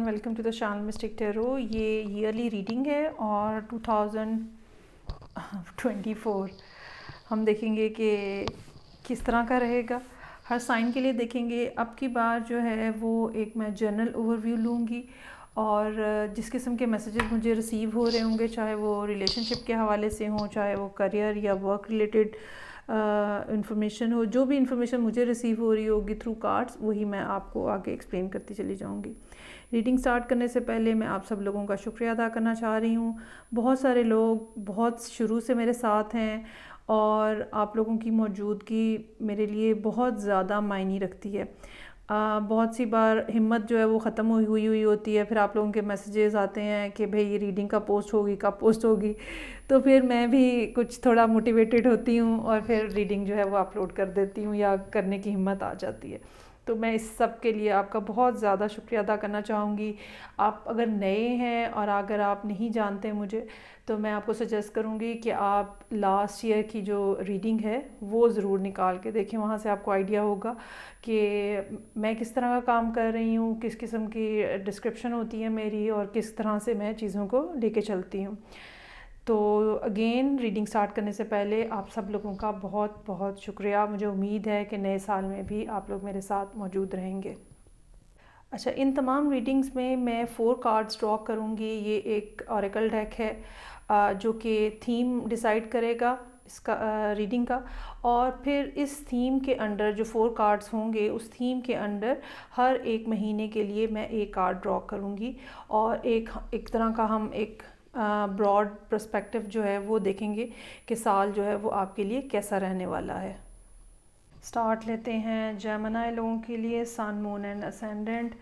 Welcome to the channel Mystic Tarot. ये yearly reading है और 2024 हम देखेंगे कि किस तरह का रहेगा। हर साइन के लिए देखेंगे। अब की बार जो है वो एक मैं जनरल ओवरव्यू लूँगी और जिस किस्म के मैसेजेस मुझे रिसीव हो रहे होंगे, चाहे वो रिलेशनशिप के हवाले से हों, चाहे वो करियर या वर्क रिलेटेड इंफॉर्मेशन हो, जो भी इंफॉर्मेशन मुझे रिसीव हो रही होगी थ्रू कार्ड्स, वही मैं आपको आगे एक्सप्लेन करती चली जाऊंगी। रीडिंग स्टार्ट करने से पहले मैं आप सब लोगों का शुक्रिया अदा करना चाह रही हूँ। बहुत सारे लोग बहुत शुरू से मेरे साथ हैं और आप लोगों की मौजूदगी मेरे लिए बहुत ज़्यादा मायने रखती है। बहुत सी बार हिम्मत जो है वो ख़त्म हुई होती है, फिर आप लोगों के मैसेजेस आते हैं कि भाई ये रीडिंग कब पोस्ट होगी, कब पोस्ट होगी, तो फिर मैं भी कुछ थोड़ा मोटिवेटेड होती हूँ और फिर रीडिंग जो है वो अपलोड कर देती हूँ या करने की हिम्मत आ जाती है। तो मैं इस सब के लिए आपका बहुत ज़्यादा शुक्रिया अदा करना चाहूँगी। आप अगर नए हैं और अगर आप नहीं जानते मुझे, तो मैं आपको सजेस्ट करूँगी कि आप लास्ट ईयर की जो रीडिंग है वो ज़रूर निकाल के देखें। वहाँ से आपको आइडिया होगा कि मैं किस तरह का काम कर रही हूँ, किस किस्म की डिस्क्रिप्शन होती है मेरी और किस तरह से मैं चीज़ों को लेके चलती हूँ। तो अगेन रीडिंग स्टार्ट करने से पहले आप सब लोगों का बहुत बहुत शुक्रिया। मुझे उम्मीद है कि नए साल में भी आप लोग मेरे साथ मौजूद रहेंगे। अच्छा, इन तमाम रीडिंग्स में मैं 4 कार्ड्स ड्रॉ करूँगी। ये एक ऑरेकल डेक है जो कि थीम डिसाइड करेगा इसका रीडिंग का, और फिर इस थीम के अंडर जो 4 कार्ड्स होंगे उस थीम के अंडर हर एक महीने के लिए मैं एक कार्ड ड्रॉ करूँगी और एक तरह का हम एक ब्रॉड पर्सपेक्टिव जो है वो देखेंगे कि साल जो है वो आपके लिए कैसा रहने वाला है। स्टार्ट लेते हैं जेमिनी लोगों के लिए, सन, मून एंड असेंडेंट,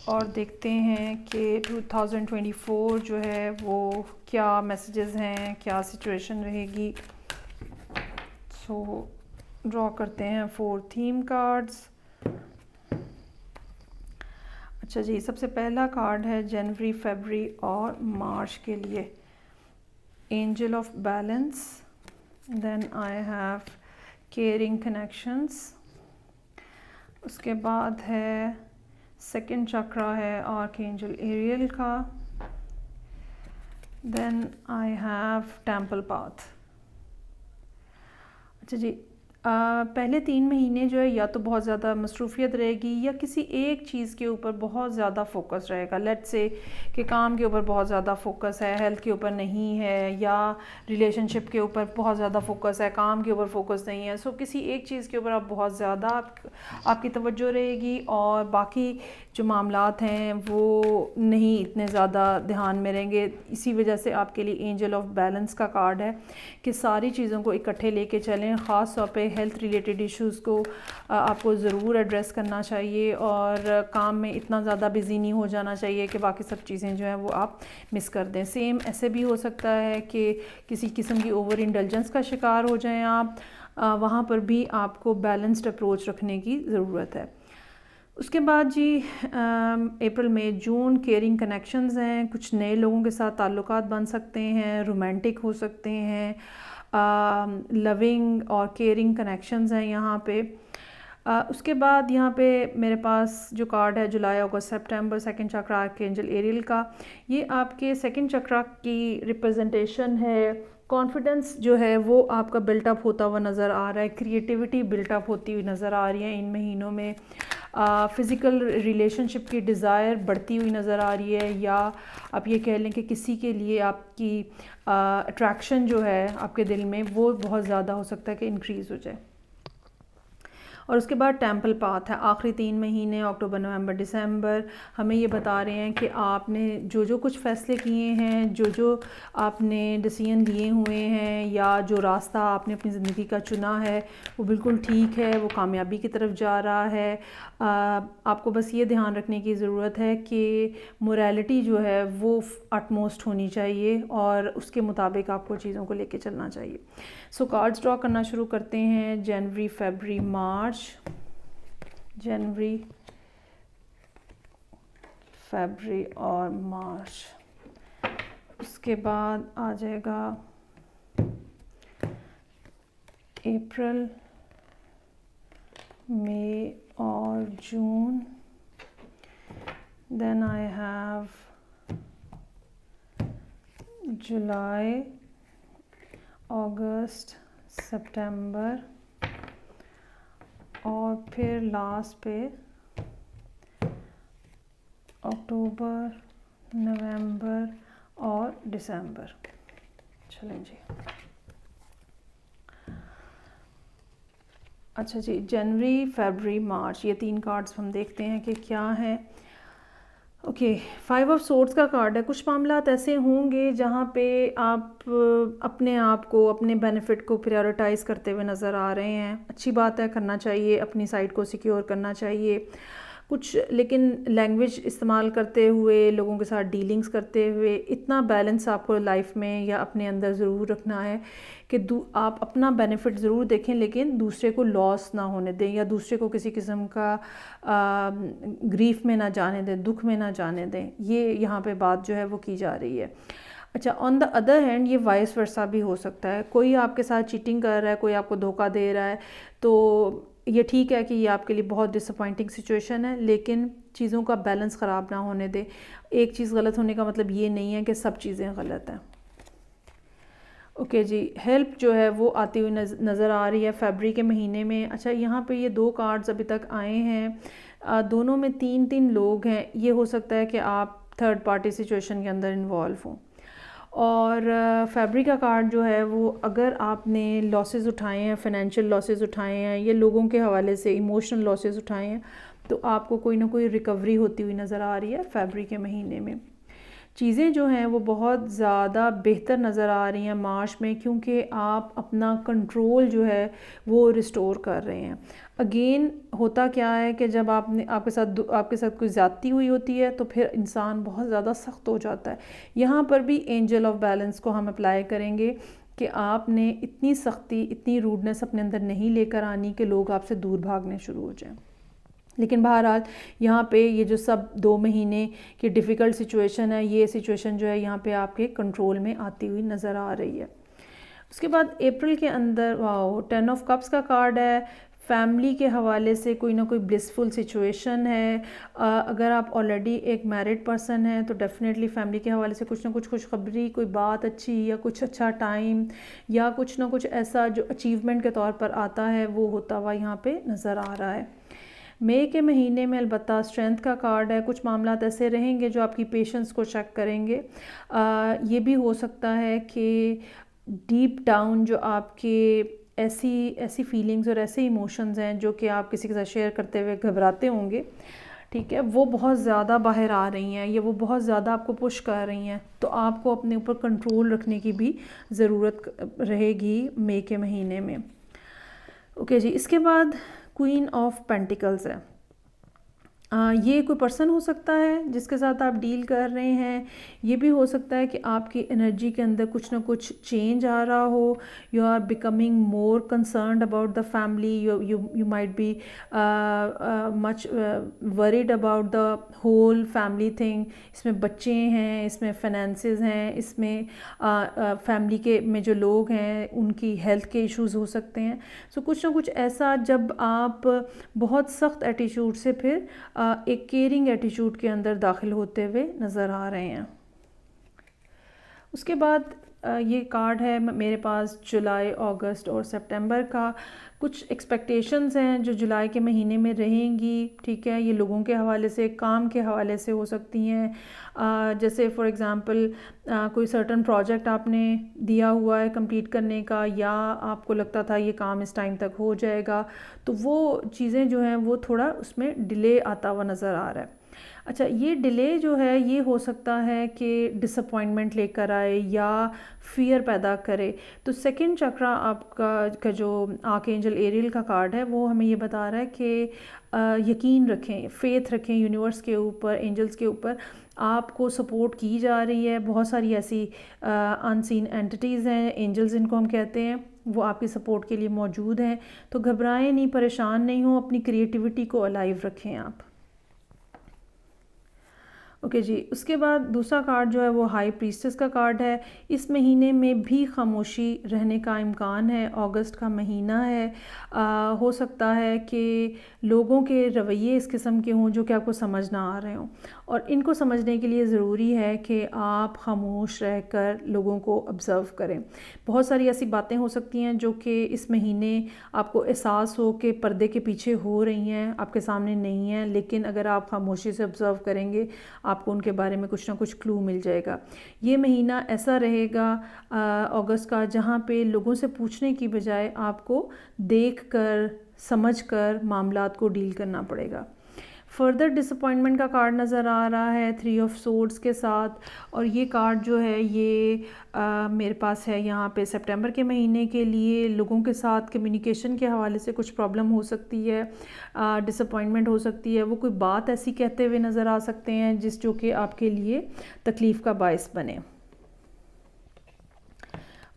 और देखते हैं कि 2024 जो है वो क्या मैसेजेस हैं, क्या सिचुएशन रहेगी। सो ड्रॉ करते हैं 4 थीम कार्ड्स। अच्छा जी, सबसे पहला कार्ड है जनवरी, फरवरी और मार्च के लिए, angel of balance. Then I have caring connections. उसके बाद है सेकंड चक्रा है आर्कएंजल एरियल का। Then I have temple path. अच्छा जी, पहले 3 महीने जो है या तो बहुत ज़्यादा मसरूफियत रहेगी या किसी एक चीज़ के ऊपर बहुत ज़्यादा फोकस रहेगा। लेट्स से कि काम के ऊपर बहुत ज़्यादा फोकस है, हेल्थ के ऊपर नहीं है, या रिलेशनशिप के ऊपर बहुत ज़्यादा फोकस है, काम के ऊपर फोकस नहीं है। सो किसी एक चीज़ के ऊपर आप बहुत ज़्यादा आपकी तवज्जो रहेगी और बाकी जो मामलात हैं वो नहीं इतने ज़्यादा ध्यान में रहेंगे। इसी वजह से आपके लिए एंजल ऑफ बैलेंस का कार्ड है कि सारी चीज़ों को इकट्ठे लेके चलें। ख़ास तौर पे हेल्थ रिलेटेड इश्यूज़ को आपको ज़रूर एड्रेस करना चाहिए और काम में इतना ज़्यादा बिज़ी नहीं हो जाना चाहिए कि बाकी सब चीज़ें जो हैं वो आप मिस कर दें। सेम ऐसे भी हो सकता है कि किसी किस्म की ओवर इंडल्जेंस का शिकार हो जाएं आप, वहाँ पर भी आपको बैलेंस्ड अप्रोच रखने की ज़रूरत है। उसके बाद जी अप्रैल, मई, जून केयरिंग कनेक्शंस हैं। कुछ नए लोगों के साथ ताल्लुकात बन सकते हैं, रोमांटिक हो सकते हैं, लविंग और केयरिंग कनेक्शंस हैं यहाँ पे। उसके बाद यहाँ पे मेरे पास जो कार्ड है जुलाई, अगस्त, सितंबर, सेकंड चक्रा आर्कएंजल एरियल का, ये आपके सेकंड चक्रा की रिप्रेजेंटेशन है। कॉन्फिडेंस जो है वो आपका बिल्टअप होता हुआ नज़र आ रहा है, क्रिएटिविटी बिल्टअप होती हुई नज़र आ रही है इन महीनों में। फ़िज़िकल रिलेशनशिप की डिज़ायर बढ़ती हुई नज़र आ रही है, या आप ये कह लें कि किसी के लिए आपकी अट्रैक्शन जो है आपके दिल में वो बहुत ज़्यादा हो सकता है कि इंक्रीज़ हो जाए। और उसके बाद टेम्पल पाथ है। आखिरी 3 महीने अक्टूबर, नवंबर, दिसंबर हमें ये बता रहे हैं कि आपने जो जो कुछ फ़ैसले किए हैं, जो जो आपने डिसीजन लिए हुए हैं, या जो रास्ता आपने अपनी ज़िंदगी का चुना है वो बिल्कुल ठीक है, वो कामयाबी की तरफ जा रहा है। आपको बस ये ध्यान रखने की ज़रूरत है कि मोरालिटी जो है वो अटमोस्ट होनी चाहिए और उसके मुताबिक आपको चीज़ों को लेके चलना चाहिए। सो कार्ड्स ड्रॉ करना शुरू करते हैं। जनवरी, फरवरी, मार्च। जनवरी, फरवरी और मार्च। उसके बाद आ जाएगा अप्रैल, मई और जून। then I have July, August, September, और फिर लास्ट पे अक्टूबर, नवंबर और दिसंबर। चलें जी, अच्छा जी, जनवरी, फरवरी, मार्च, ये 3 कार्ड्स हम देखते हैं कि क्या हैं। ओके, 5 ऑफ सोर्ड्स का कार्ड है। कुछ मामलात ऐसे होंगे जहाँ पे आप अपने आप को, अपने बेनिफिट को प्रायोरिटाइज़ करते हुए नज़र आ रहे हैं। अच्छी बात है, करना चाहिए, अपनी साइड को सिक्योर करना चाहिए कुछ, लेकिन लैंग्वेज इस्तेमाल करते हुए, लोगों के साथ डीलिंग्स करते हुए इतना बैलेंस आपको लाइफ में या अपने अंदर ज़रूर रखना है कि आप अपना बेनिफिट ज़रूर देखें, लेकिन दूसरे को लॉस ना होने दें या दूसरे को किसी किस्म का ग्रीफ में ना जाने दें, दुख में ना जाने दें। ये यहाँ पे बात जो है वो की जा रही है। अच्छा, ऑन द अदर हैंड ये वाइस वर्सा भी हो सकता है। कोई आपके साथ चीटिंग कर रहा है, कोई आपको धोखा दे रहा है, तो ये ठीक है कि ये आपके लिए बहुत डिसअपॉइंटिंग सिचुएशन है, लेकिन चीज़ों का बैलेंस ख़राब ना होने दे। एक चीज़ गलत होने का मतलब ये नहीं है कि सब चीज़ें गलत हैं। ओके जी, हेल्प जो है वो आती हुई नज़र आ रही है फरवरी के महीने में। अच्छा, यहाँ पे ये 2 कार्ड्स अभी तक आए हैं, दोनों में 3-3 लोग हैं। ये हो सकता है कि आप थर्ड पार्टी सिचुएशन के अंदर इन्वॉल्व हों। और फरवरी का कार्ड जो है वो, अगर आपने लॉसेस उठाए हैं, फाइनेंशियल लॉसेस उठाए हैं, ये लोगों के हवाले से इमोशनल लॉसेस उठाए हैं, तो आपको कोई ना कोई रिकवरी होती हुई नज़र आ रही है फरवरी के महीने में। चीज़ें जो हैं वो बहुत ज़्यादा बेहतर नज़र आ रही हैं मार्च में, क्योंकि आप अपना कंट्रोल जो है वो रिस्टोर कर रहे हैं। अगेन होता क्या है कि जब आपके साथ कोई ज़्यादती हुई होती है तो फिर इंसान बहुत ज़्यादा सख्त हो जाता है। यहाँ पर भी एंजल ऑफ बैलेंस को हम अप्लाई करेंगे कि आपने इतनी सख्ती, इतनी रूडनेस अपने अंदर नहीं लेकर आनी कि लोग आपसे दूर भागने शुरू हो जाएं। लेकिन बहरहाल यहाँ पे ये जो सब 2 महीने की डिफ़िकल्ट सिचुएशन है, ये सिचुएशन जो है यहाँ पे आपके कंट्रोल में आती हुई नज़र आ रही है। उसके बाद अप्रैल के अंदर 10 ऑफ कप्स का कार्ड है। फैमिली के हवाले से कोई ना कोई ब्लिसफुल सिचुएशन है। अगर आप ऑलरेडी एक मैरिड पर्सन हैं तो डेफ़िनेटली फैमिली के हवाले से कुछ ना कुछ खुशखबरी, कोई बात अच्छी या कुछ अच्छा टाइम या कुछ ना कुछ ऐसा जो अचीवमेंट के तौर पर आता है वो होता हुआ यहाँ पे नज़र आ रहा है। मई के महीने में अलबत्ता स्ट्रेंथ का कार्ड है। कुछ मामलात ऐसे रहेंगे जो आपकी पेशेंस को चेक करेंगे। ये भी हो सकता है कि डीप डाउन जो आपके ऐसी फीलिंग्स और ऐसे इमोशंस हैं जो कि आप किसी के साथ शेयर करते हुए घबराते होंगे, ठीक है, वो बहुत ज़्यादा बाहर आ रही हैं या वो बहुत ज़्यादा आपको पुश कर रही हैं, तो आपको अपने ऊपर कंट्रोल रखने की भी ज़रूरत रहेगी मई के महीने में। ओके जी, इसके बाद क्वीन ऑफ पेंटिकल्स है। ये कोई पर्सन हो सकता है जिसके साथ आप डील कर रहे हैं। ये भी हो सकता है कि आपकी एनर्जी के अंदर कुछ ना कुछ चेंज आ रहा हो। You are becoming more concerned about the family. You might be much worried about the whole family thing. इसमें बच्चे हैं, इसमें फाइनेंसेस हैं, इसमें फैमिली के में जो लोग हैं उनकी हेल्थ के इश्यूज हो सकते हैं। सो कुछ ना कुछ ऐसा जब आप बहुत सख्त एटीट्यूड से फिर एक केयरिंग एटीट्यूड के अंदर दाखिल होते हुए नज़र आ रहे हैं। उसके बाद ये कार्ड है मेरे पास जुलाई, अगस्त और सितंबर का। कुछ एक्सपेक्टेशंस हैं जो जुलाई के महीने में रहेंगी, ठीक है। ये लोगों के हवाले से, काम के हवाले से हो सकती हैं। जैसे फॉर एग्ज़ाम्पल कोई सर्टन प्रोजेक्ट आपने दिया हुआ है कंप्लीट करने का, या आपको लगता था ये काम इस टाइम तक हो जाएगा, तो वो चीज़ें जो हैं वो थोड़ा उसमें डिले आता हुआ नज़र आ रहा है। अच्छा, ये डिले जो है ये हो सकता है कि डिसअपॉइंटमेंट लेकर आए या फियर पैदा करे। तो सेकंड चक्रा आपका जो आर्कएंजल एरियल का कार्ड है वो हमें ये बता रहा है कि यकीन रखें, फेथ रखें यूनिवर्स के ऊपर, एंजल्स के ऊपर। आपको सपोर्ट की जा रही है। बहुत सारी ऐसी अनसीन एंटिटीज़ हैं, एंजल्स इनको हम कहते हैं, वो आपकी सपोर्ट के लिए मौजूद हैं। तो घबराएं नहीं, परेशान नहीं हो, अपनी क्रिएटिविटी को अलाइव रखें आप। ओके जी, उसके बाद दूसरा कार्ड जो है वो हाई प्रीस्टेस का कार्ड है। इस महीने में भी खामोशी रहने का इम्कान है। अगस्त का महीना है, हो सकता है कि लोगों के रवैये इस किस्म के हों जो कि आपको समझ ना आ रहे हों, और इनको समझने के लिए ज़रूरी है कि आप खामोश रहकर लोगों को ऑब्ज़र्व करें। बहुत सारी ऐसी बातें हो सकती हैं जो कि इस महीने आपको एहसास हो कि पर्दे के पीछे हो रही हैं, आपके सामने नहीं हैं, लेकिन अगर आप खामोशी से ऑब्ज़र्व करेंगे आपको उनके बारे में कुछ ना कुछ क्लू मिल जाएगा। ये महीना ऐसा रहेगा अगस्त का, जहाँ पे लोगों से पूछने की बजाय आपको देख कर समझ कर मामलात को डील करना पड़ेगा। फर्दर डिसअपॉइंटमेंट का कार्ड नज़र आ रहा है 3 ऑफ सोर्ड्स के साथ, और ये कार्ड जो है ये मेरे पास है यहाँ पे सितंबर के महीने के लिए। लोगों के साथ कम्युनिकेशन के हवाले से कुछ प्रॉब्लम हो सकती है, डिसअपॉइंटमेंट हो सकती है। वो कोई बात ऐसी कहते हुए नज़र आ सकते हैं जो कि आपके लिए तकलीफ़ का बायस बने।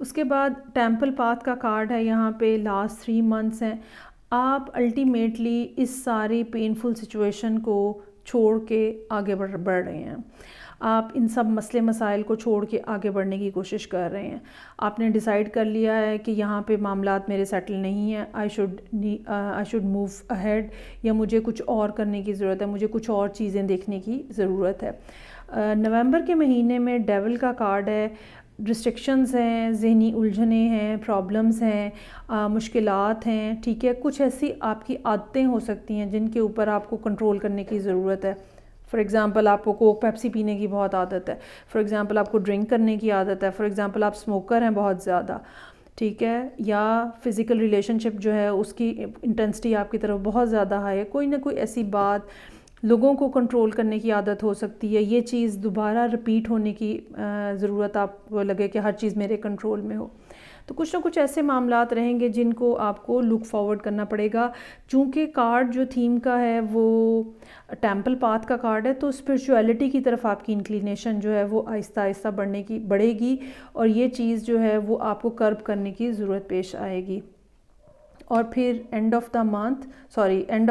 उसके बाद टेम्पल पाथ का कार्ड है यहाँ पे। लास्ट 3 मंथ्स हैं, आप अल्टीमेटली इस सारी पेनफुल सिचुएशन को छोड़ के आगे बढ़ रहे हैं। आप इन सब मसले मसाइल को छोड़ के आगे बढ़ने की कोशिश कर रहे हैं। आपने डिसाइड कर लिया है कि यहाँ पे मामलात मेरे सेटल नहीं हैं, आई शुड मूव अहेड, या मुझे कुछ और करने की ज़रूरत है, मुझे कुछ और चीज़ें देखने की ज़रूरत है। नवंबर के महीने में डेविल का कार्ड है। रिस्ट्रिक्शंस हैं, ज़हनी उलझने हैं, प्रॉब्लम्स हैं, मुश्किलात हैं, ठीक है। कुछ ऐसी आपकी आदतें हो सकती हैं जिनके ऊपर आपको कंट्रोल करने की ज़रूरत है। फॉर एग्ज़ाम्पल आपको कोक पेप्सी पीने की बहुत आदत है, फॉर एग्ज़ाम्पल आपको ड्रिंक करने की आदत है, फॉर एग्ज़ाम्पल आप स्मोकर हैं बहुत ज़्यादा, ठीक है, या फ़िज़िकल रिलेशनशिप जो है उसकी इंटेंसिटी आपकी तरफ बहुत ज़्यादा हाई है। कोई ना कोई ऐसी बात, लोगों को कंट्रोल करने की आदत हो सकती है। ये चीज़ दोबारा रिपीट होने की ज़रूरत आपको लगे कि हर चीज़ मेरे कंट्रोल में हो। तो कुछ ना कुछ ऐसे मामलात रहेंगे जिनको आपको लुक फॉरवर्ड करना पड़ेगा। चूँकि कार्ड जो थीम का है वो टेम्पल पाथ का कार्ड है, तो स्पिरिचुअलिटी की तरफ आपकी इंक्लिनेशन जो है वो आहिस्ता आहिस्ता बढ़ेगी, और ये चीज़ जो है वो आपको कर्ब करने की ज़रूरत पेश आएगी। और फिर एंड ऑफ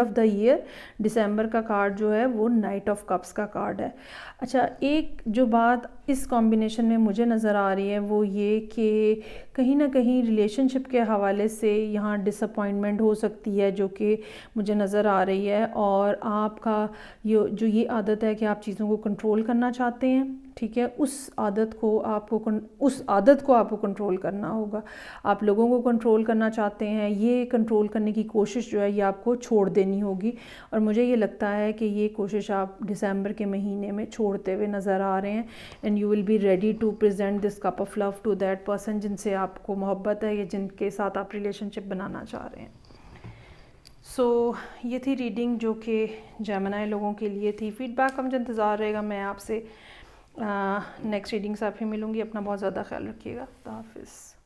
द ईयर दिसंबर का कार्ड जो है वो नाइट ऑफ कप्स का कार्ड है। अच्छा, एक जो बात इस कॉम्बिनेशन में मुझे नज़र आ रही है वो ये कि कहीं ना कहीं रिलेशनशिप के हवाले से यहाँ डिसअपॉइंटमेंट हो सकती है जो कि मुझे नज़र आ रही है, और आपका ये आदत है कि आप चीज़ों को कंट्रोल करना चाहते हैं, ठीक है, उस आदत को आपको कंट्रोल करना होगा। आप लोगों को कंट्रोल करना चाहते हैं, ये कंट्रोल करने की कोशिश जो है ये आपको छोड़ देनी होगी, और मुझे ये लगता है कि ये कोशिश आप दिसंबर के महीने में छोड़ते हुए नज़र आ रहे हैं। And you will be ready to present this cup of love to that person जिनसे आपको मोहब्बत है या जिनके साथ आप रिलेशनशिप बनाना चाह रहे हैं। सो ये थी रीडिंग जो कि जेमिनी लोगों के लिए थी। फीडबैक का मुझे इंतज़ार रहेगा। मैं आपसे नेक्स्ट रीडिंग से आप ही मिलूँगी। अपना बहुत ज़्यादा ख्याल रखिएगा। खुदा हाफिज़।